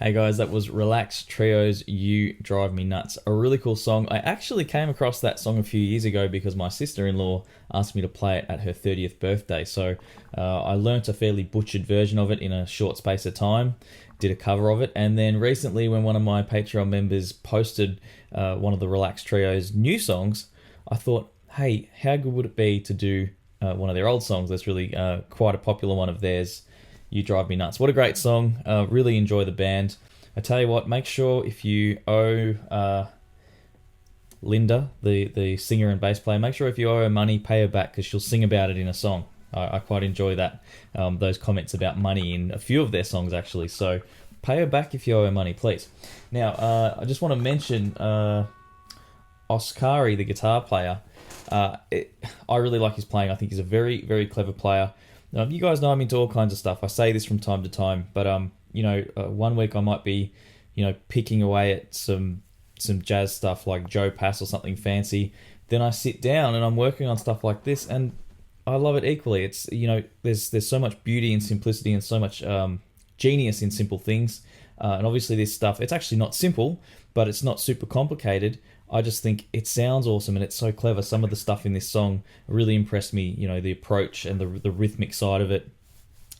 Hey guys, that was Relax Trio's You Drive Me Nuts. A really cool song. I actually came across that song a few years ago because my sister-in-law asked me to play it at her 30th birthday. So I learnt a fairly butchered version of it in a short space of time, did a cover of it, and then recently when one of my Patreon members posted one of the Relax Trio's new songs, I thought, hey, how good would it be to do one of their old songs that's really quite a popular one of theirs, You Drive Me Nuts. What a great song. Really enjoy the band. I tell you what, make sure if you owe Linda, the singer and bass player, make sure if you owe her money, pay her back because she'll sing about it in a song. I quite enjoy that, those comments about money in a few of their songs actually. So pay her back if you owe her money, please. Now, I just want to mention Oscari, the guitar player. I really like his playing. I think he's a very, very clever player. You guys know I'm into all kinds of stuff. I say this from time to time, but one week I might be, picking away at some jazz stuff like Joe Pass or something fancy. Then I sit down and I'm working on stuff like this, and I love it equally. It's there's so much beauty and simplicity and so much genius in simple things. And obviously this stuff, it's actually not simple, but it's not super complicated. I just think it sounds awesome and it's so clever. Some of the stuff in this song really impressed me, the approach and the rhythmic side of it.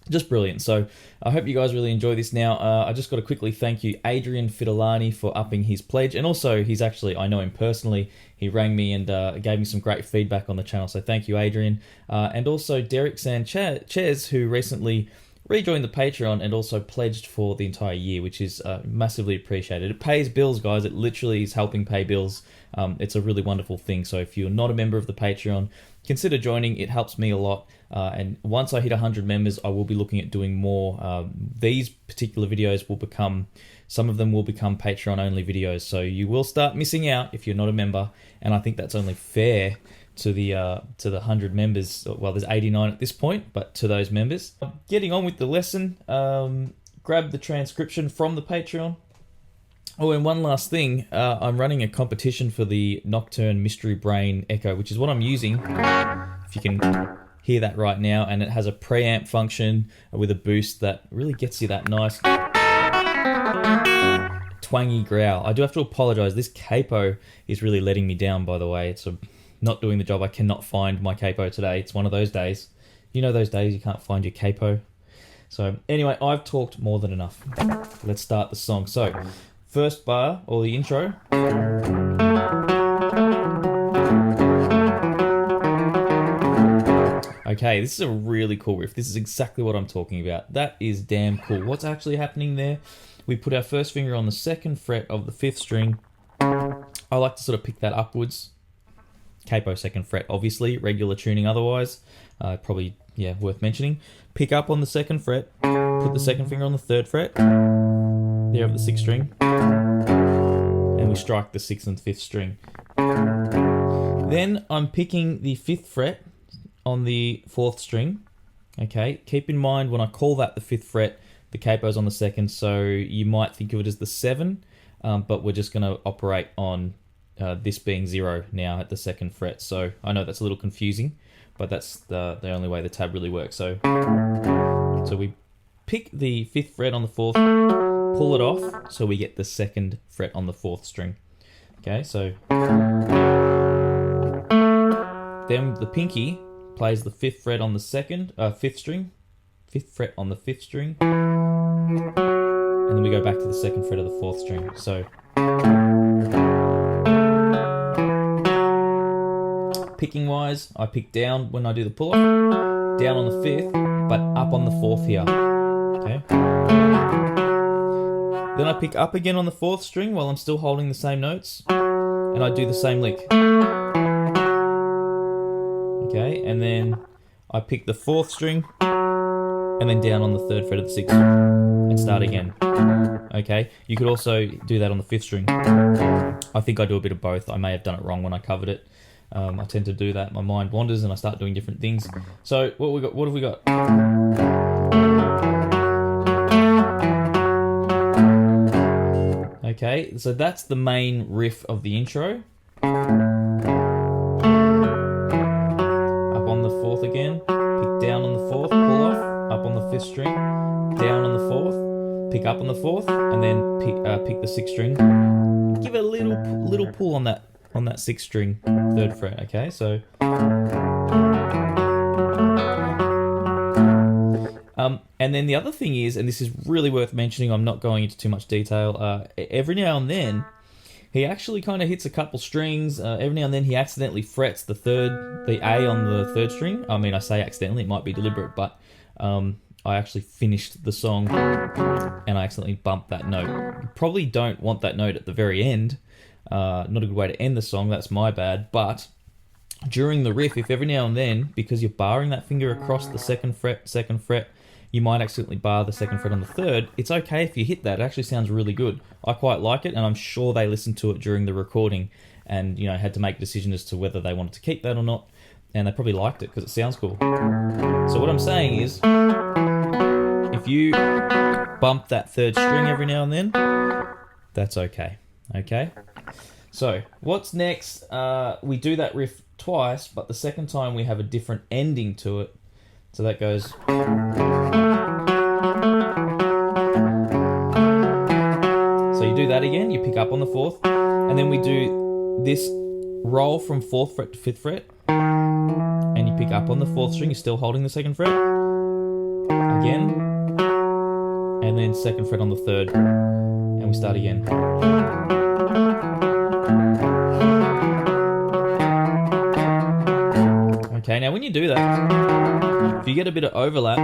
Just brilliant. So I hope you guys really enjoy this. Now, I just got to quickly thank you, Adrian Whyte, for upping his pledge. And also, I know him personally. He rang me and gave me some great feedback on the channel. So thank you, Adrian. And also Derek Sanchez, who recently rejoined the Patreon and also pledged for the entire year, which is massively appreciated. It pays bills, guys. It literally is helping pay bills. It's a really wonderful thing. So if you're not a member of the Patreon, consider joining. It helps me a lot. And once I hit 100 members, I will be looking at doing more. These particular videos some of them will become Patreon-only videos. So you will start missing out if you're not a member. And I think that's only fair to the 100 members. Well, there's 89 at this point, but to those members. Getting on with the lesson, grab the transcription from the Patreon. Oh, and one last thing, I'm running a competition for the Nocturne Mystery Brain Echo, which is what I'm using, if you can hear that right now, and it has a preamp function with a boost that really gets you that nice twangy growl. I do have to apologize, this capo is really letting me down, by the way. It's not doing the job. I cannot find my capo today. It's one of those days. You know those days you can't find your capo. So anyway, I've talked more than enough. Let's start the song. So first bar, or the intro. Okay, this is a really cool riff. This is exactly what I'm talking about. That is damn cool. What's actually happening there? We put our first finger on the 2nd fret of the 5th string. I like to sort of pick that upwards. Capo 2nd fret, obviously. Regular tuning otherwise. Probably, worth mentioning. Pick up on the 2nd fret. Put the 2nd finger on the 3rd fret. There of the 6th string. And we strike the 6th and 5th string. Then I'm picking the 5th fret on the 4th string. Okay, keep in mind when I call that the 5th fret, the capo's on the 2nd, so you might think of it as the 7, but we're just going to operate on this being 0 now at the 2nd fret. So I know that's a little confusing, but that's the only way the tab really works. So we pick the 5th fret on the 4th, pull it off, so we get the 2nd fret on the 4th string. Okay, so then the pinky plays the 5th fret on the 5th string, 5th fret on the 5th string, and then we go back to the 2nd fret of the 4th string. So picking wise, I pick down when I do the pull off, down on the 5th, but up on the 4th here. Okay. Then I pick up again on the 4th string while I'm still holding the same notes, and I do the same lick. Okay, and then I pick the 4th string and then down on the 3rd fret of the 6th and start again. Okay, you could also do that on the 5th string. I think I do a bit of both. I may have done it wrong when I covered it. I tend to do that. My mind wanders and I start doing different things. So what have we got? Okay, so that's the main riff of the intro. Again, pick down on the 4th, pull off, up on the 5th string, down on the 4th, pick up on the 4th, and then pick the 6th string. Give it a little pull on that 6th string, 3rd fret. Okay, so. And then the other thing is, and this is really worth mentioning, I'm not going into too much detail, every now and then, he actually kind of hits a couple strings. Every now and then he accidentally frets the A on the 3rd string. I mean, I say accidentally, it might be deliberate, but I actually finished the song and I accidentally bumped that note. You probably don't want that note at the very end. Not a good way to end the song, that's my bad, but during the riff, if every now and then, because you're barring that finger across the 2nd fret, you might accidentally bar the 2nd fret on the 3rd. It's okay if you hit that. It actually sounds really good. I quite like it, and I'm sure they listened to it during the recording and, had to make a decision as to whether they wanted to keep that or not, and they probably liked it because it sounds cool. So what I'm saying is, if you bump that 3rd string every now and then, that's okay. Okay? So, what's next? We do that riff twice, but the second time we have a different ending to it. So that goes. So you do that again, you pick up on the 4th, and then we do this roll from 4th fret to 5th fret, and you pick up on the 4th string, you're still holding the 2nd fret, again, and then 2nd fret on the 3rd, and we start again. Okay, now when you do that, if you get a bit of overlap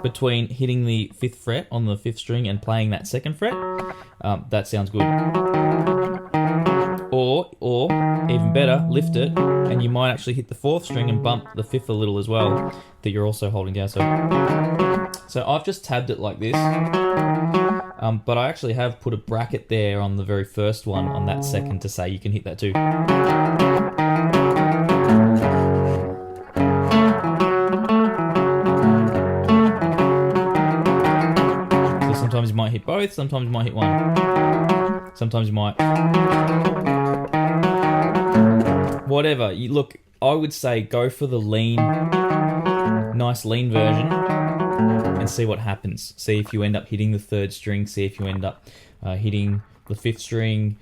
between hitting the 5th fret on the 5th string and playing that 2nd fret, that sounds good. Or even better, lift it, and you might actually hit the 4th string and bump the 5th a little as well, that you're also holding down. So I've just tabbed it like this, but I actually have put a bracket there on the very first one on that 2nd to say you can hit that too. Sometimes you might hit both, sometimes you might hit one. Sometimes you might. Whatever. Look, I would say go for the nice lean version and see what happens. See if you end up hitting the 3rd string, see if you end up hitting the 5th string,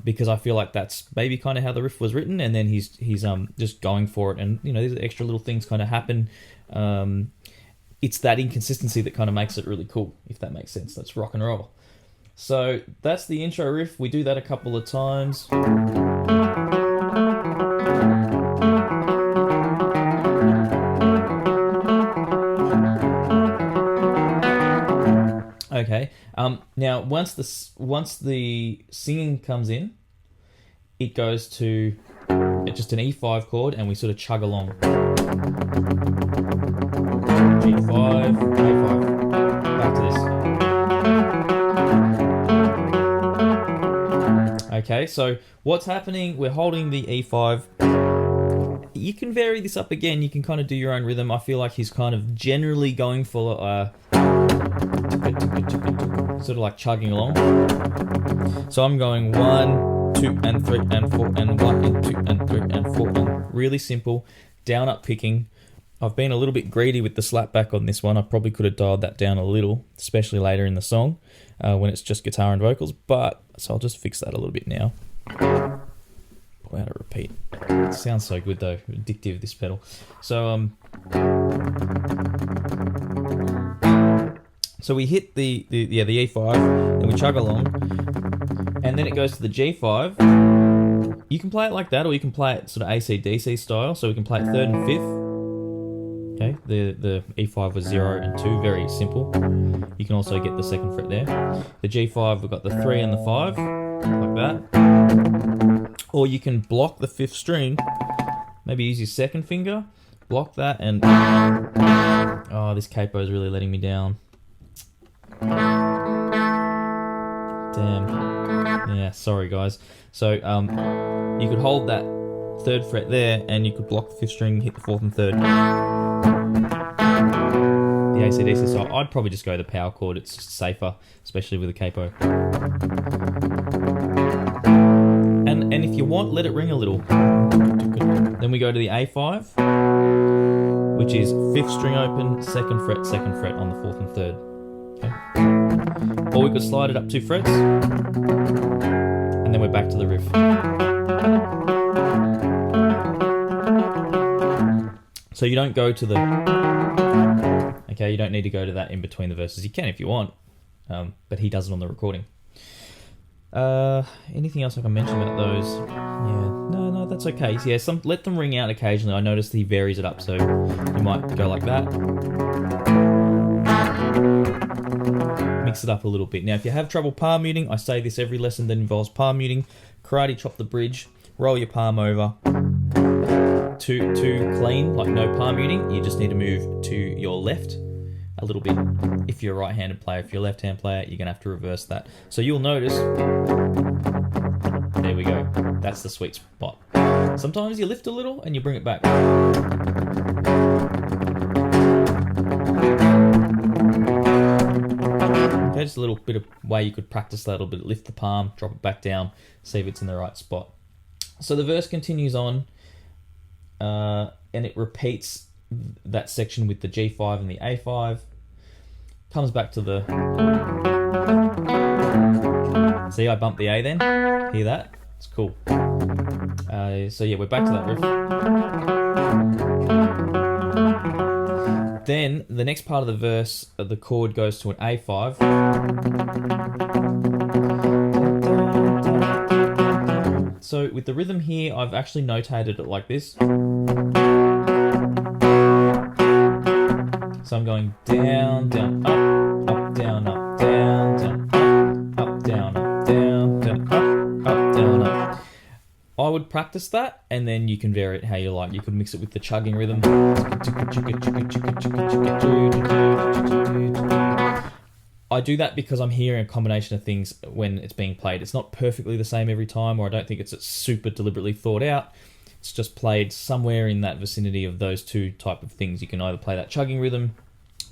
because I feel like that's maybe kind of how the riff was written, and then he's just going for it, and these extra little things kind of happen. It's that inconsistency that kind of makes it really cool, if that makes sense. That's rock and roll. So that's the intro riff. We do that a couple of times. Okay. Now once the singing comes in, it goes to just an E5 chord, and we sort of chug along. G5, A5, back to this. Okay, so what's happening? We're holding the E5. You can vary this up again. You can kind of do your own rhythm. I feel like he's kind of generally going for sort of like chugging along. So I'm going 1, 2, and 3, and 4, and 1, and 2, and 3, and 4, and really simple, down up picking. I've been a little bit greedy with the slapback on this one. I probably could have dialed that down a little, especially later in the song when it's just guitar and vocals, so I'll just fix that a little bit now. Boy, how to repeat. It sounds so good though, addictive, this pedal. So we hit the E5, and we chug along, and then it goes to the G5. You can play it like that, or you can play it sort of AC/DC style, so we can play it 3rd and 5th. Okay, the E5 was 0 and 2, very simple. You can also get the 2nd fret there. The G5, we've got the 3 and the 5, like that. Or you can block the 5th string, maybe use your 2nd finger, block that, and... Oh, this capo is really letting me down. Damn. Yeah, sorry guys. So, you could hold that 3rd fret there, and you could block the 5th string, hit the 4th and 3rd. The AC/DC style. I'd probably just go the power chord. It's just safer, especially with a capo. And if you want, let it ring a little. Then we go to the A5, which is 5th string open, 2nd fret on the 4th and 3rd. Okay. Or we could slide it up 2 frets, and then we're back to the riff. So you don't go to the... Okay, you don't need to go to that in between the verses. You can if you want, but he does it on the recording. Anything else I can mention about those? Yeah, no, that's okay. Yeah, let them ring out occasionally. I noticed he varies it up, so you might go like that. Mix it up a little bit. Now, if you have trouble palm muting, I say this every lesson that involves palm muting. Karate chop the bridge, roll your palm over. Too clean, like no palm muting. You just need to move to your left a little bit. If you're a right-handed player, if you're a left-hand player, you're gonna have to reverse that. So you'll notice, there we go. That's the sweet spot. Sometimes you lift a little and you bring it back. Okay, just a little bit of way you could practice that a little bit. Lift the palm, drop it back down, see if it's in the right spot. So the verse continues on, and it repeats that section with the G5 and the A5. Comes back to the... See, I bumped the A then. Hear that? It's cool. So yeah, we're back to that riff. Then, the next part of the verse, the chord goes to an A5. So with the rhythm here, I've actually notated it like this. So I'm going down, down, up, down, up, down, down, up, down, up, down, down, up, down, up. I would practice that, and then you can vary it how you like. You could mix it with the chugging rhythm. I do that because I'm hearing a combination of things when it's being played. It's not perfectly the same every time, or I don't think it's super deliberately thought out. It's just played somewhere in that vicinity of those two type of things. You can either play that chugging rhythm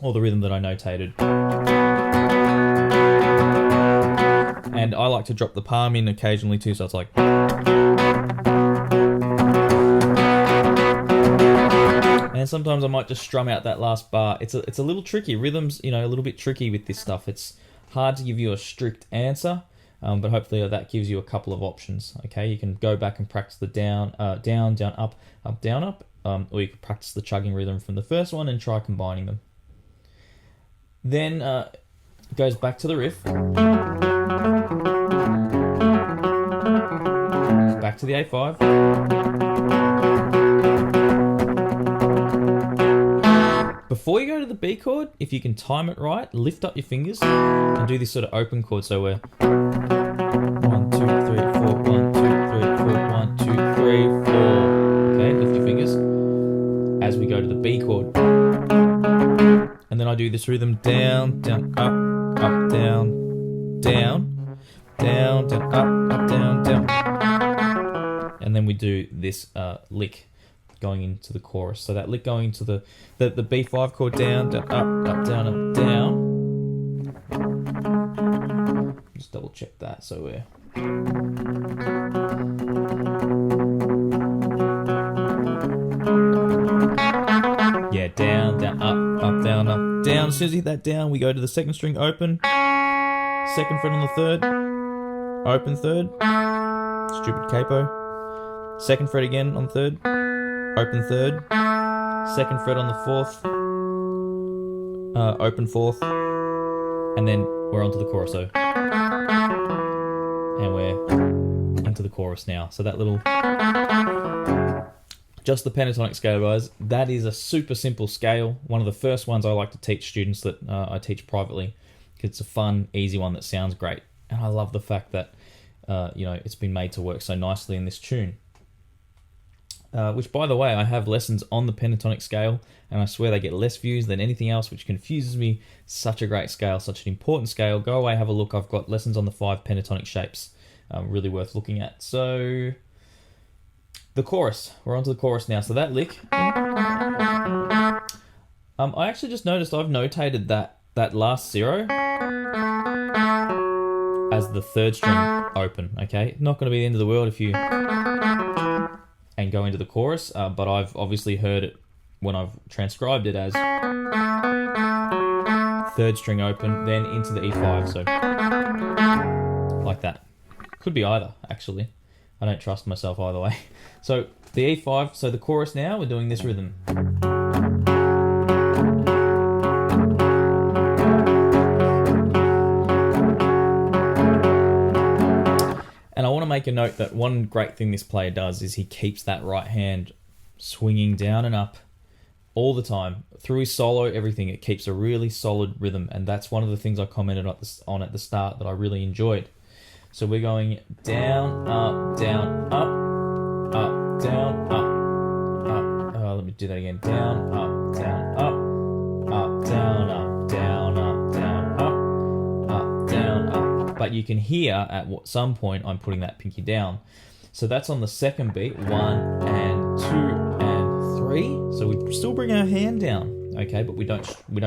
or the rhythm that I notated. And I like to drop the palm in occasionally too, so it's like... And sometimes I might just strum out that last bar. It's a little tricky. Rhythm's, a little bit tricky with this stuff. It's hard to give you a strict answer. But hopefully that gives you a couple of options. Okay, you can go back and practice the down, down, down, up, up, down, up, or you can practice the chugging rhythm from the first one and try combining them. Then it goes back to the riff, back to the A5, before you go to the B chord, if you can time it right, lift up your fingers and do this sort of open chord. So we're 1, 2, 3, 4, 1, 2, 3, 4, 1, 2, 3, 4. Okay, lift your fingers as we go to the B chord. And then I do this rhythm down, down, up, up, down, down, down, down, up, down, down. And then we do this lick going into the chorus. So that lick going into the B5 chord, down, down, up, down, up, down. Just double check that so we're... Yeah, down, down, up, down, up, down. As soon as you hit that down, we go to the second string open, second fret on the third, open third, stupid capo, second fret again on the third, open third, second fret on the fourth, open fourth, and then we're onto the chorus. So, and we're into the chorus now. So that little, just the pentatonic scale, guys. That is a super simple scale. One of the first ones I like to teach students that I teach privately. It's a fun, easy one that sounds great, and I love the fact that it's been made to work so nicely in this tune. Which, by the way, I have lessons on the pentatonic scale, and I swear they get less views than anything else, which confuses me. Such a great scale, such an important scale. Go away, have a look. I've got lessons on the 5 pentatonic shapes. Really worth looking at. So, the chorus. We're on to the chorus now. So that lick. I actually just noticed I've notated that last 0 as the third string open. Okay, not going to be the end of the world if you... and go into the chorus, but I've obviously heard it when I've transcribed it as third string open, then into the E5, so like that. Could be either, actually. I don't trust myself either way. So the E5, so the chorus now, we're doing this rhythm. And I want to make a note that one great thing this player does is he keeps that right hand swinging down and up all the time. Through his solo, everything, it keeps a really solid rhythm. And that's one of the things I commented on at the start that I really enjoyed. So we're going down, up, down, up, up, down, up, up. Let me do that again. Down, up, down, up, up, down, up, down, up, down, up, down, up. But you can hear at some point I'm putting that pinky down. So that's on the second beat. 1 and 2 and 3. So we still bring our hand down, okay? But we don't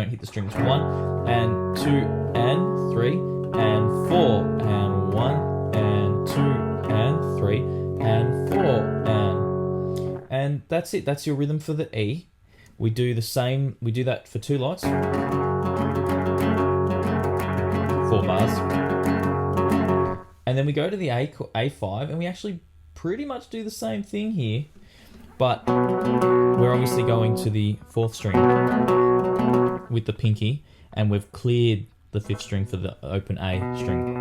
hit the strings. 1 and 2 and 3 and 4 and 1 and 2 and 3 and 4 and that's it. That's your rhythm for the E. We do the same. We do that for 2 lots, 4 bars, and then we go to the A5, and we actually pretty much do the same thing here, but we're obviously going to the 4th string with the pinky, and we've cleared the 5th string for the open A string.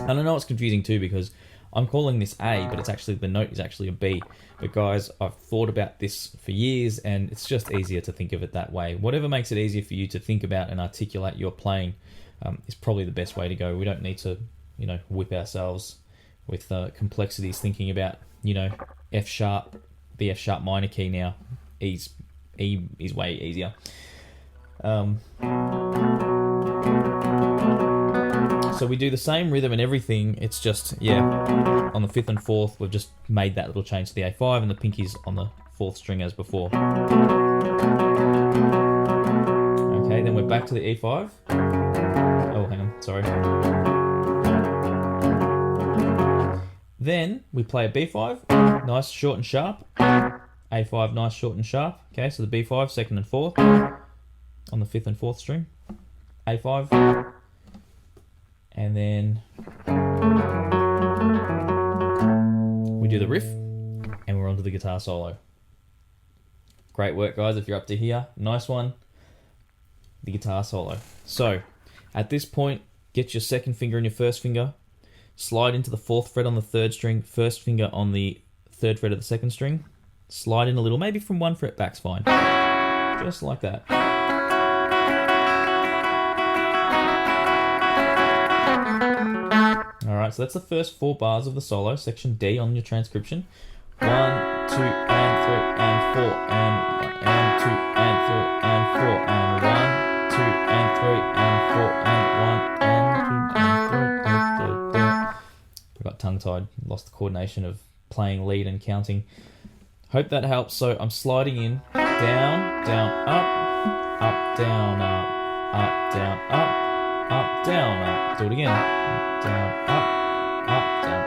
And I know it's confusing too because I'm calling this A, but it's actually, the note is actually a B. But guys, I've thought about this for years, and it's just easier to think of it that way. Whatever makes it easier for you to think about and articulate your playing is probably the best way to go. We don't need to, whip ourselves with complexities thinking about, F sharp, the F sharp minor key now. E is way easier. So we do the same rhythm and everything. It's just, on the 5th and 4th, we've just made that little change to the A5, and the pinky's on the 4th string as before. Okay, then we're back to the E5. Oh, hang on, sorry. Then we play a B5, nice, short and sharp. A5, nice, short and sharp. Okay, so the B5, 2nd and 4th, on the 5th and 4th string. A5. And then we do the riff, and we're on to the guitar solo. Great work, guys, if you're up to here. Nice one. The guitar solo. So, at this point, get your 2nd finger and your 1st finger. Slide into the 4th fret on the 3rd string. 1st finger on the 3rd fret of the 2nd string. Slide in a little, maybe from 1 fret back's fine. Just like that. Alright, so that's the first 4 bars of the solo, section D on your transcription. 1, 2, and 3, and 4, and 1, and 2, and 3, and 4, and 1, 2, and 3, and 4, and 1, and 2, and 3. I got tongue-tied, lost the coordination of playing lead and counting. Hope that helps. So I'm sliding in, down, down, up, up, down, up, down, up, down, up. Do it again. Down, up, down,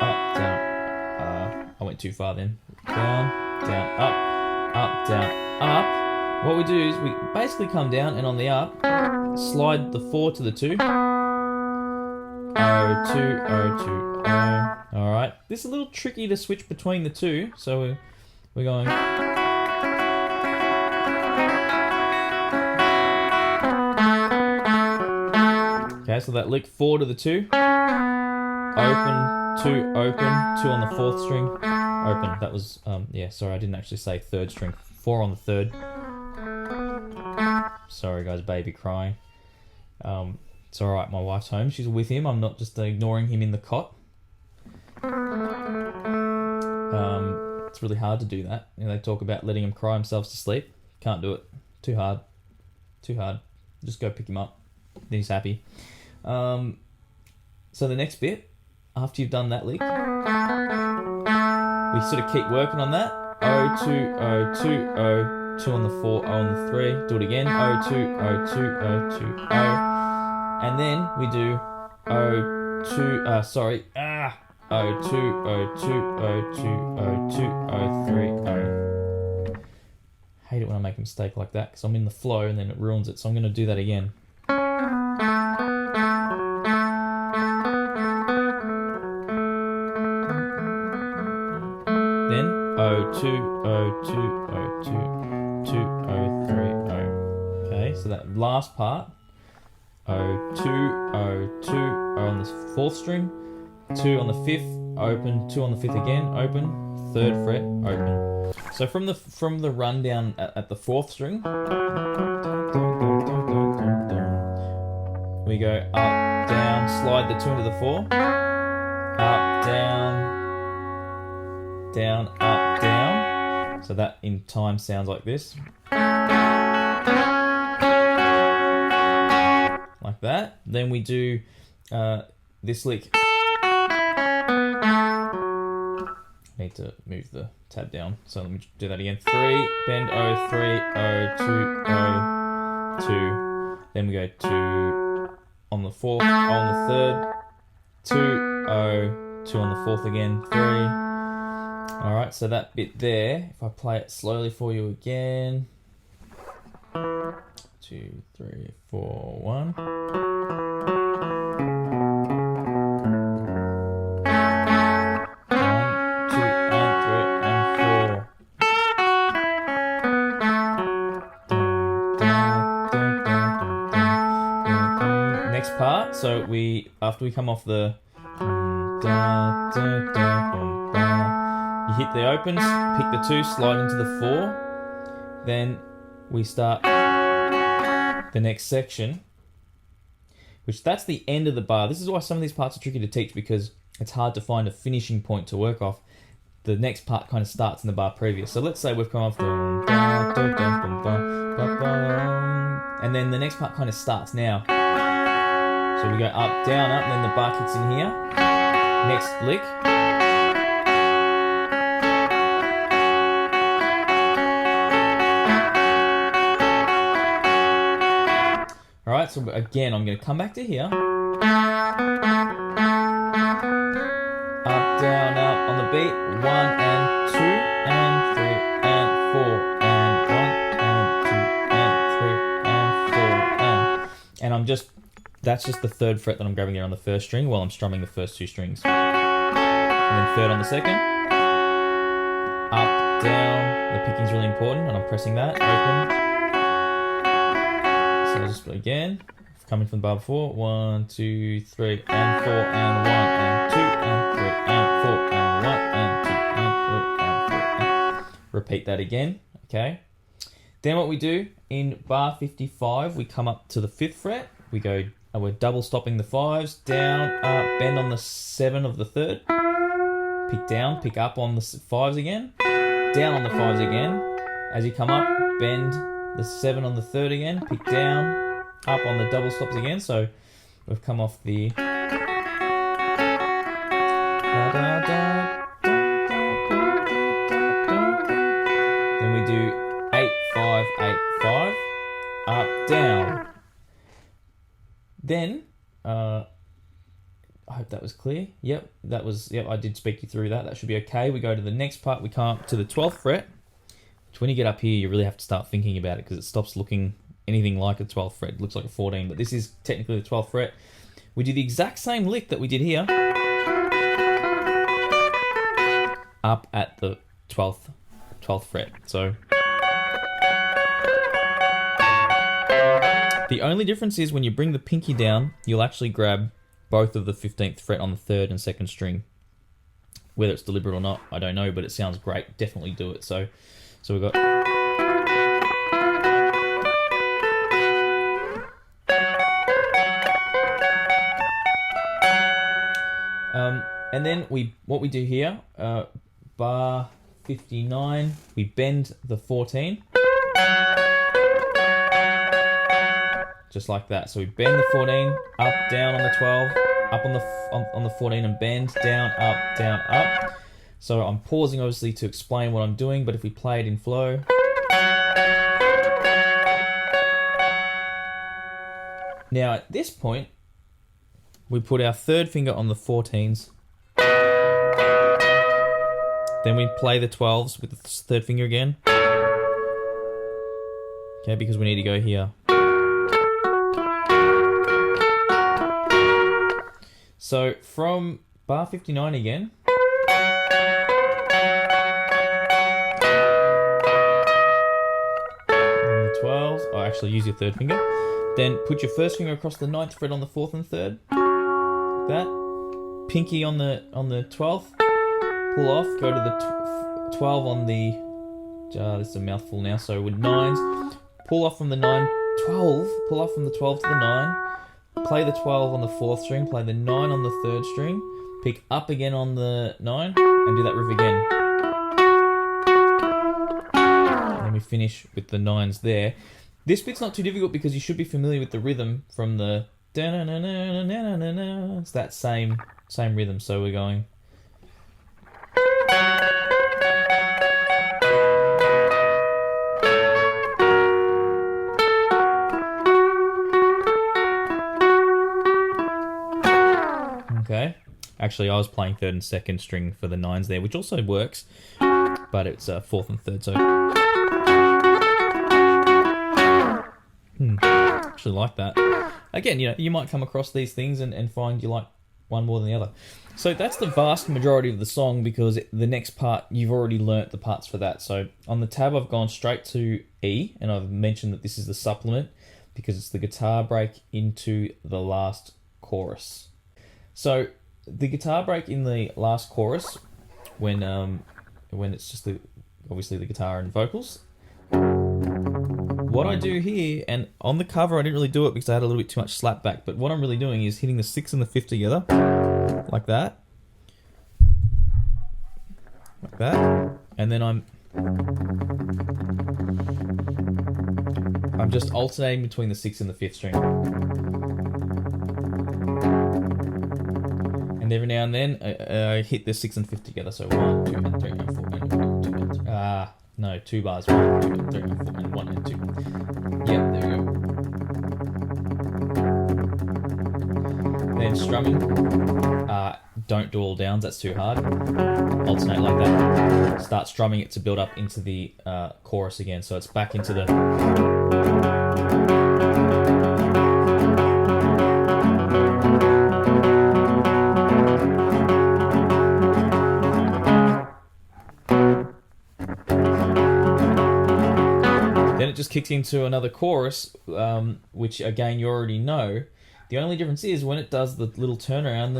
up, down. I went too far then. Down, down, up, down, up. What we do is we basically come down, and on the up, slide the 4 to the 2. O, 2, O, 2, O. Alright. This is a little tricky to switch between the two, so we're going... Okay, so that lick 4 to the 2, open, 2, open, 2 on the 4th string, open. That was, sorry, I didn't actually say 3rd string, 4 on the 3rd. Sorry guys, baby crying. It's alright, my wife's home, she's with him, I'm not just ignoring him in the cot. It's really hard to do that. They talk about letting him cry himself to sleep. Can't do it. Too hard. Just go pick him up. Then he's happy. So the next bit, after you've done that lick, we sort of keep working on that. O, 2, O, 2, O, 2 on the 4, O on the 3. Do it again. O, 2, O, 2, O, 2, O. And then we do O, 2, O, 2, O, 2, O, 2, O, 2, O, 3, O. hate it when I make a mistake like that because I'm in the flow and then it ruins it. So I'm going to do that again. Then O2, O2, O2, 2, O3, O. Okay, so that last part, O2, O2, O on the 4th string, 2 on the 5th, open, 2 on the 5th again, open, 3rd fret, open. So from the rundown at the 4th string, we go up, down, slide the 2 into the 4, up, down, up, down. So that in time sounds like this. Like that. Then we do this lick. Need to move the tab down. So let me do that again. 3, bend O, 3, O, 2, O, 2. Then we go 2 on the 4th, O on the 3rd, 2, O, 2 on the 4th again, 3. Alright, so that bit there, if I play it slowly for you again. 2, 3, 4, 1. Part. So after we come off the you hit the opens, pick the 2, slide into the 4, then we start the next section, which that's the end of the bar. This is why some of these parts are tricky to teach because it's hard to find a finishing point to work off. The next part kind of starts in the bar previous. So let's say we've come off and then the next part kind of starts now. So we go up, down, up, and then the bar kicks in here. Next lick. Alright, so again, I'm going to come back to here. Up, down, up on the beat. 1 and 2 and 3 and 4 and 1 and 2 and 3 and 4 and I'm just... That's just the 3rd fret that I'm grabbing there on the 1st string while I'm strumming the first 2 strings. And then 3rd on the 2nd. Up, down. The picking's really important and I'm pressing that. Open. So I'll just again. Coming from the bar before. 1, 2, 3 and 4 and 1 and 2 and 3 and 4 and 1 and 2 and 3 and 4 and... Repeat that again. Okay. Then what we do in bar 55, we come up to the 5th fret. We go... We're double stopping the 5s, down, up, bend on the 7 of the 3rd, pick down, pick up on the 5s again, down on the 5s again. As you come up, bend the 7 on the 3rd again, pick down, up on the double stops again. So we've come off the... Then we do 8, 5, 8, 5, up, down. Then, I hope that was clear. Yep, I did speak you through that. That should be okay. We go to the next part. We come up to the 12th fret, which when you get up here, you really have to start thinking about it because it stops looking anything like a 12th fret. It looks like a 14, but this is technically the 12th fret. We do the exact same lick that we did here, up at the 12th fret. So... The only difference is when you bring the pinky down, you'll actually grab both of the 15th fret on the 3rd and 2nd string. Whether it's deliberate or not, I don't know, but it sounds great. Definitely do it. So we've got... and then what we do here, bar 59, we bend the 14. Just like that. So we bend the 14, up, down on the 12, up on the 14 and bend, down, up. So I'm pausing obviously to explain what I'm doing, but if we play it in flow. Now at this point, we put our 3rd finger on the 14s. Then we play the 12s with the 3rd finger again. Okay, because we need to go here. So from bar 59 again. And the 12s. Oh, actually use your third finger. Then put your first finger across the 9th fret on the 4th and 3rd. Like that. Pinky on the 12th. Pull off. Go to the 12 on the... this is a mouthful now. So with 9s. Pull off from the 9. 12. Pull off from the 12 to the 9. Play the 12 on the 4th string, play the 9 on the 3rd string, pick up again on the 9, and do that riff again. And then we finish with the 9s there. This bit's not too difficult because you should be familiar with the rhythm from the... It's that same rhythm, so we're going... Okay. Actually, I was playing 3rd and 2nd string for the 9s there, which also works, but it's 4th and 3rd, so... Actually like that. Again, you know, you might come across these things and find you like one more than the other. So that's the vast majority of the song, because the next part, you've already learnt the parts for that. So on the tab, I've gone straight to E, and I've mentioned that this is the supplement, because it's the guitar break into the last chorus. So the guitar break in the last chorus, when it's just obviously the guitar and vocals. What I do here, and on the cover I didn't really do it because I had a little bit too much slap back, but what I'm really doing is hitting the 6th and the 5th together, like that, and then I'm just alternating between the 6th and the 5th string. And every now and then, I hit the 6th and 5th together. So 1, 2, and 3, and 4, and 1, 2, and no, 2 bars. 1, 2, and 3, and 4, and 1, and 2. Yeah, there we go. Then strumming. Don't do all downs, that's too hard. Alternate like that. Start strumming it to build up into the chorus again. So it's back into the... Then it just kicks into another chorus, which again you already know. The only difference is when it does the little turnaround,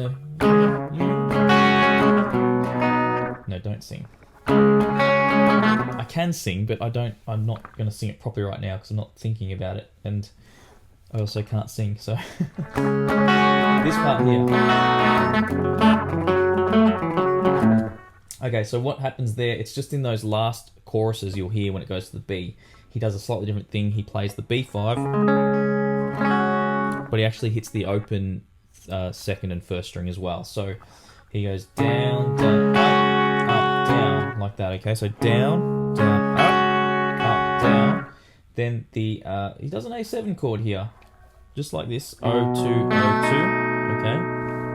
No, don't sing. I can sing, but I'm not going to sing it properly right now because I'm not thinking about it, and I also can't sing, so... This part here. Okay, so what happens there, it's just in those last choruses you'll hear when it goes to the B. He does a slightly different thing. He plays the B5, but he actually hits the open 2nd and 1st string as well. So he goes down, down, up, down, like that, okay? So down, down, up, down. Then he does an A7 chord here, just like this, O2, O2, okay?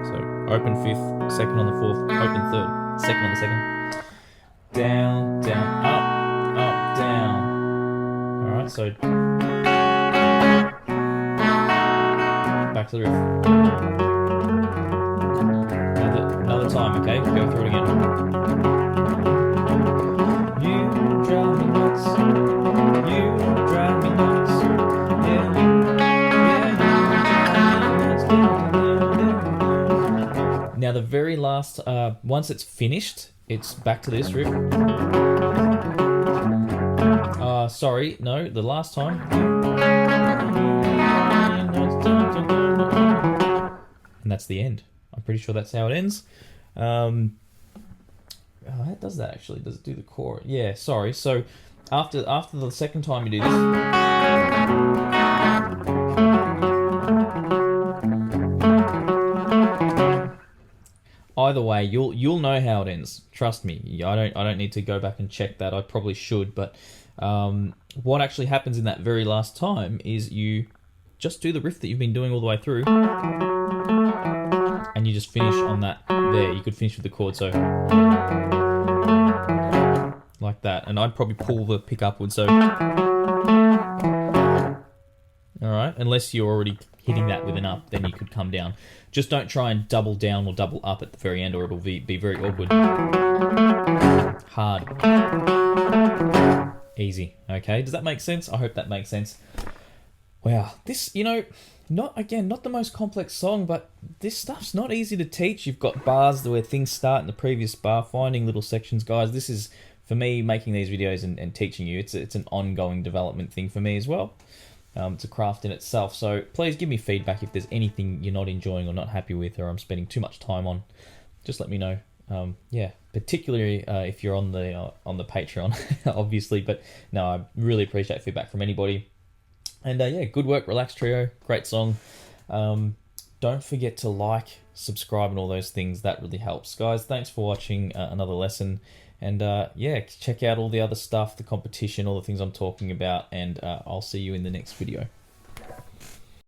So open 5th, 2nd on the 4th, open 3rd, 2nd on the 2nd. Down, down, up, up, down. Alright, so back to the riff. Another time, okay? Go through it again. You drive me nuts. You drive me nuts. Yeah, you drive me nuts. Now the very last, once it's finished, it's back to this riff. Sorry, no, the last time. And that's the end. I'm pretty sure that's how it ends. How does that actually? Does it do the chord? Yeah, sorry. So after the second time you do this, either way, you'll know how it ends. Trust me. I don't need to go back and check that. I probably should, but what actually happens in that very last time is you just do the riff that you've been doing all the way through, and you just finish on that there. You could finish with the chord, so like that. And I'd probably pull the pick upwards, so All right, unless you're already hitting that with an up, then you could come down. Just don't try and double down or double up at the very end, or it'll be very awkward. Hard. Easy. Okay, does that make sense? I hope that makes sense. Wow, this, not the most complex song, but this stuff's not easy to teach. You've got bars where things start in the previous bar, finding little sections, guys. This is, for me, making these videos and teaching you. It's an ongoing development thing for me as well. It's a craft in itself. So please give me feedback if there's anything you're not enjoying or not happy with, or I'm spending too much time on. Just let me know. Particularly if you're on the Patreon, obviously. But no, I really appreciate feedback from anybody. And good work, Relax Trio. Great song. Don't forget to like, subscribe, and all those things. That really helps. Guys, thanks for watching another lesson. And check out all the other stuff, the competition, all the things I'm talking about. And I'll see you in the next video.